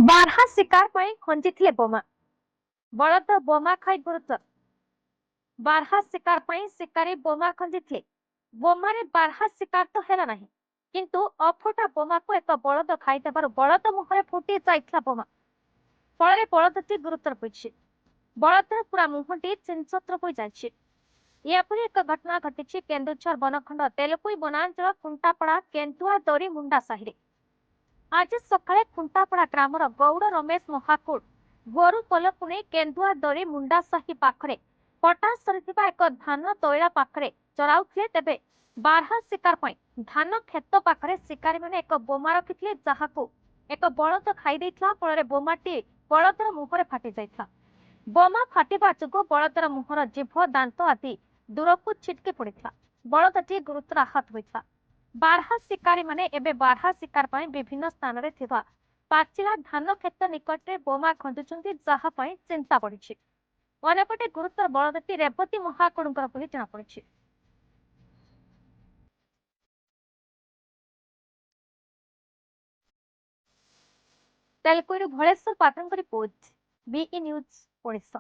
बारहा शिकार ପାଇଁ ଖଞ୍ଜିଥିଲେ ବୋମା। ବଳଦ ବୋମା ଖାଇ ଗୁରୁତର। ବାରହା ଶିକାର ପାଇଁ ଶିକାରୀ ବୋମା ଖଞ୍ଜିଥିଲେ। ବୋମାରେ ବାରହା ଶିକାର ତ ହେଲା ନାହିଁ, କିନ୍ତୁ ଅଫୁଟା ବୋମାକୁ ଏକ ବଳଦ ଖାଇଦେବାରୁ ବଳଦ ମୁହଁରେ ଫୁଟି ଯାଇଥିଲା ବୋମା। ଫଳରେ ବଳଦଟି ଗୁରୁତର ହୋଇଛି। ବଳଦର ପୁରା ମୁହଁଟି ଚିନ୍ସତ୍ର ହୋଇଯାଇଛି। ଏପରି ଏକ ଘଟଣା ଘଟିଛି କେନ୍ଦୁଝର ବନଖଣ୍ଡ ତେଲକୁଇ ବନାଞ୍ଚଳ ଖୁଣ୍ଟାପଡ଼ା କେନ୍ଦୁଆ ଦରି ମୁଣ୍ଡା ସାହିରେ। ଆଜି ସକାଳେ ଖୁଣ୍ଟାପଡ଼ା ଗ୍ରାମର ଗୌଡ଼ ରମେଶ ମହାକୁଡ ଗୋରୁ ପୋଲକୁ ନେଇ କେନ୍ଦୁଆ ଦରି ମୁଣ୍ଡା ସାହି ପାଖରେ ପଟାସରେ ଥିବା ଏକ ଧାନ ତୋଇଳା ପାଖରେ ଚରାଉଥିଲେ। ତେବେ ବାରହା ଶିକାର ପାଇଁ ଧାନ କ୍ଷେତ ପାଖରେ ଶିକାରୀମାନେ ଏକ ବୋମା ରଖିଥିଲେ, ଯାହାକୁ ଏକ ବଳଦ ଖାଇ ଦେଇଥିଲା। ଫଳରେ ବୋମାଟି ବଳଦର ମୁହଁରେ ଫାଟି ଯାଇଥିଲା। ବୋମା ଫାଟିବା ଯୋଗୁଁ ବଳଦର ମୁହଁର ଜିଭ, ଦାନ୍ତ ଆଦି ଦୂରକୁ ଛିଟକି ପଡ଼ିଥିଲା। ବଳଦଟି ଗୁରୁତର ଆହତ ହୋଇଥିଲା। ବାରହା ଶିକାରୀମାନେ ଏବେ ବାରହା ଶିକାର ପାଇଁ ବିଭିନ୍ନ ସ୍ଥାନରେ ଥିବା ପାଚିଲା ଧାନ କ୍ଷେତ ନିକଟରେ ବୋମା ଖଞ୍ଜୁଛନ୍ତି, ଯାହା ପାଇଁ ଚିନ୍ତା ବଢ଼ିଛି। ଅନ୍ୟପଟେ ଗୁରୁତର ବଳଦଟି ରେବତୀ ମହାକୁଡଙ୍କର ବୋଲି ଜଣାପଡ଼ିଛି। ତେଲକୁଇରୁ ଭଳେଶ୍ୱର ପାତ୍ରଙ୍କ ରିପୋର୍ଟ, ବିଇ ନ୍ୟୁଜ୍ ଓଡ଼ିଶା।